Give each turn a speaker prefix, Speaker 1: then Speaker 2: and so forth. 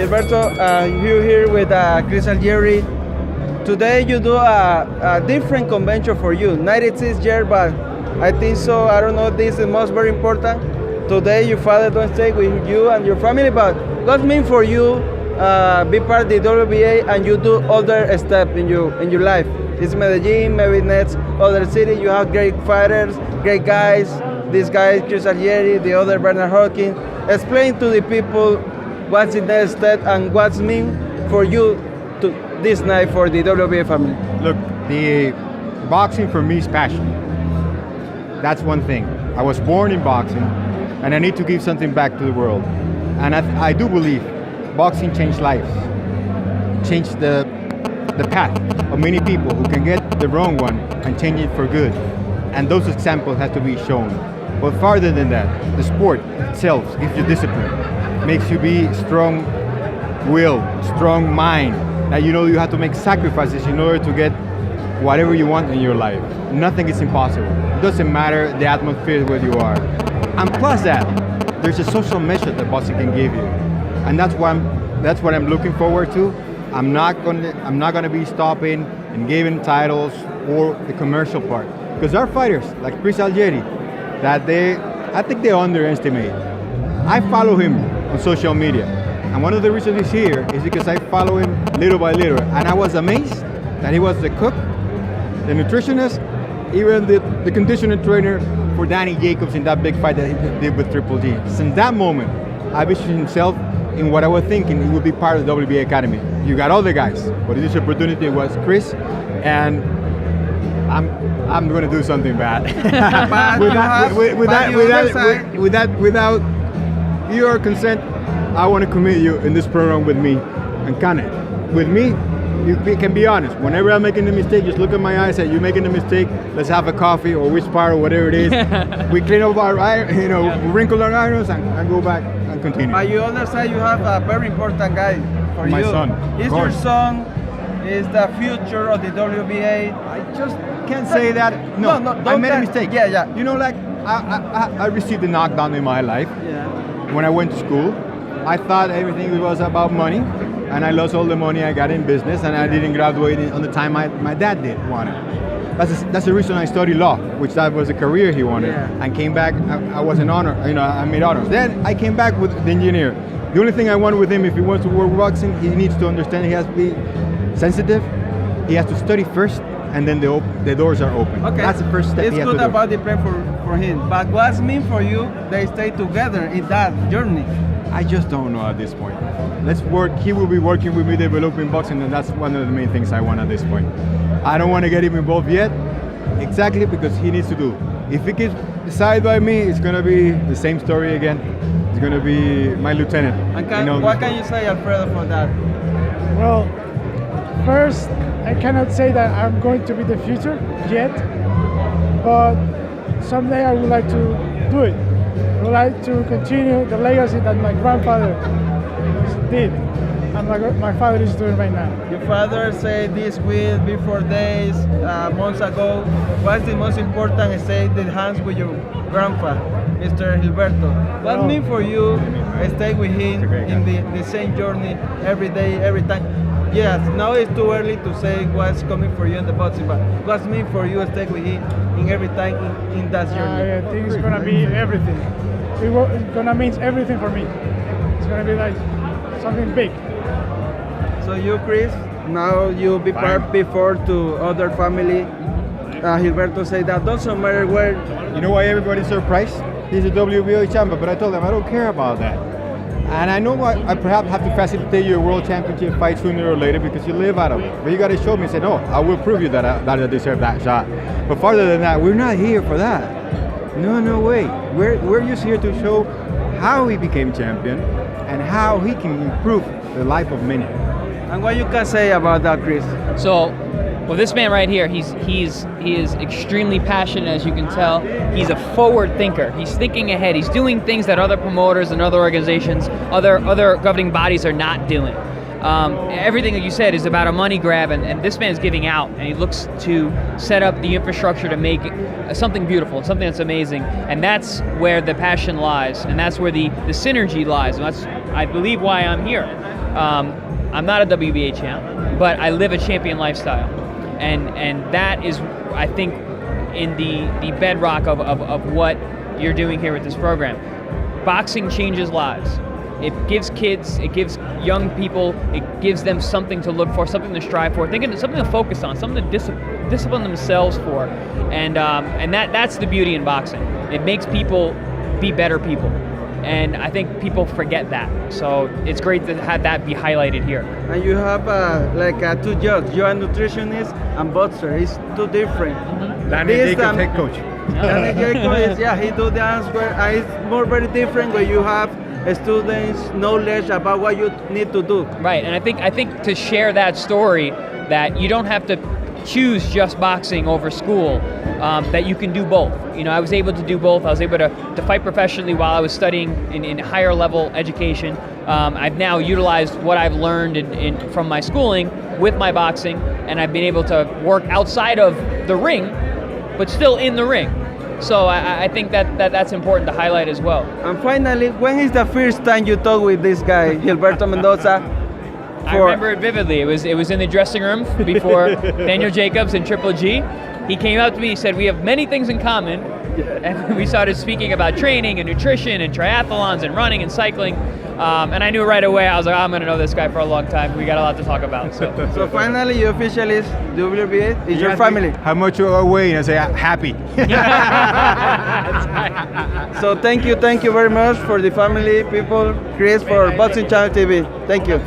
Speaker 1: Gilberto, you here with Chris Algieri. Today you do a different convention for you. 96 years, but I think so. I don't know. This is most very important. Today your father don't stay with you and your family, but what mean for you be part of the WBA and you do other steps in your life? It's Medellin, maybe next other city. You have great fighters, great guys. This guy Chris Algieri, the other Bernard Hawkins. Explain to the people what's the next step and what's mean for you to this night for the WBA family.
Speaker 2: Look, the boxing for me is passion. That's one thing. I was born in boxing, and I need to give something back to the world. And I do believe boxing changed lives, changed the path of many people who can get the wrong one and change it for good. And those examples have to be shown. But farther than that, the sport itself gives you discipline, makes you be strong-willed, strong mind, that you know you have to make sacrifices in order to get whatever you want in your life. Nothing is impossible. It doesn't matter the atmosphere where you are. And plus that, there's a social measure that boxing can give you. And that's what I'm looking forward to. I'm not gonna be stopping and giving titles or the commercial part. Because there are fighters like Chris Algieri that I think they underestimate. I follow him on social media. And one of the reasons he's here is because I follow him little by little. And I was amazed that he was the cook, the nutritionist, even the conditioning trainer for Danny Jacobs in that big fight that he did with Triple G. Since that moment, I envisioned himself in what I was thinking he would be part of the WBA Academy. You got other guys, but this opportunity was Chris, and I'm going to do something bad. Without your consent, I want to commit you in this program with me and Kenneth. With me, you can be honest. Whenever I'm making a mistake, just look at my eyes and say, you're making a mistake, let's have a coffee or we spar or whatever it is. We clean up our wrinkle our irons and go back and continue.
Speaker 1: But you understand you have a very important guy for
Speaker 2: my
Speaker 1: you.
Speaker 2: son.
Speaker 1: Is your son is the future of the WBA?
Speaker 2: I just can't say that. No, I made a mistake.
Speaker 1: Yeah.
Speaker 2: You know, like I received a knockdown in my life.
Speaker 1: Yeah. When
Speaker 2: I went to school, I thought everything was about money, and I lost all the money I got in business, and I didn't graduate on the time my dad did wanted. That's the reason I studied law, which that was a career he wanted, and came back. I was an honor, I made honors. Then I came back with the engineer. The only thing I want with him, if he wants to work boxing, he needs to understand he has to be sensitive. He has to study first, and then the doors are open.
Speaker 1: Okay.
Speaker 2: That's the first step.
Speaker 1: It's good about the plan for him. But what's mean for you? They stay together in that journey.
Speaker 2: I just don't know at this point. Let's work. He will be working with me developing boxing, and that's one of the main things I want at this point. I don't want to get him involved yet, exactly because he needs to do. If he gets decided by me, it's going to be the same story again. It's going to be my lieutenant.
Speaker 1: And what can you say, Alfredo, for that?
Speaker 3: Well, first, I cannot say that I'm going to be the future yet, but someday I would like to do it. I would like to continue the legacy that my grandfather did and my father is doing right now.
Speaker 1: Your father said this week, before days, months ago, what's the most important? Stay the hands with your grandpa, Mr. Gilberto. What mean for you stay with him in the same journey every day, every time? Yes, now it's too early to say what's coming for you in the boxing, but what's mean for you stay with him in every time in that journey?
Speaker 3: I think it's going to be everything. It's going to mean everything for me. It's going to be like something big.
Speaker 1: So you, Chris, now you'll be part before to other family. Gilberto said that doesn't matter where.
Speaker 2: You know why everybody's surprised? He's a WBO champion, but I told them I don't care about that. And I know I perhaps have to facilitate your world championship fight sooner or later because you live out of it. But you got to show me and say, no, I will prove you that I deserve that shot. But farther than that, we're not here for that. No way. We're just here to show how he became champion and how he can improve the life of many.
Speaker 1: And what you can say about that, Chris?
Speaker 4: So, well, this man right here, he is extremely passionate, as you can tell. He's a forward thinker. He's thinking ahead. He's doing things that other promoters and other organizations, other governing bodies are not doing. Everything that you said is about a money grab, and this man's giving out, and he looks to set up the infrastructure to make something beautiful, something that's amazing, and that's where the passion lies, and that's where the synergy lies, and that's, I believe, why I'm here. I'm not a WBA champ, but I live a champion lifestyle, and that is, I think, in the bedrock of what you're doing here with this program. Boxing changes lives. It gives kids, it gives young people, it gives them something to look for, something to strive for, something to focus on, something to discipline themselves for, and that's the beauty in boxing. It makes people be better people, and I think people forget that. So it's great to have that be highlighted here.
Speaker 1: And you have two jobs. You're a nutritionist and boxer. It's two different.
Speaker 2: Danny Jacobs, head coach.
Speaker 1: Danny Jacobs, he do the answer. And it's more very different when you have students knowledge about what you need to do.
Speaker 4: Right, and I think to share that story, that you don't have to choose just boxing over school, that you can do both. You know, I was able to do both. I was able to fight professionally while I was studying in higher level education. I've now utilized what I've learned from my schooling with my boxing, and I've been able to work outside of the ring, but still in the ring. So I think that's important to highlight as well.
Speaker 1: And finally, when is the first time you talk with this guy, Gilberto Mendoza?
Speaker 4: I remember it vividly. It was in the dressing room before Daniel Jacobs and Triple G. He came up to me, he said, we have many things in common. And we started speaking about training and nutrition and triathlons and running and cycling. And I knew right away, I was like, I'm going to know this guy for a long time. We got a lot to talk about.
Speaker 1: So finally, you officially WBA is your family.
Speaker 2: How much you weigh? And I say, happy.
Speaker 4: That's right.
Speaker 1: So thank you very much for the family, people, Chris, for Boxing Channel TV. Thank you.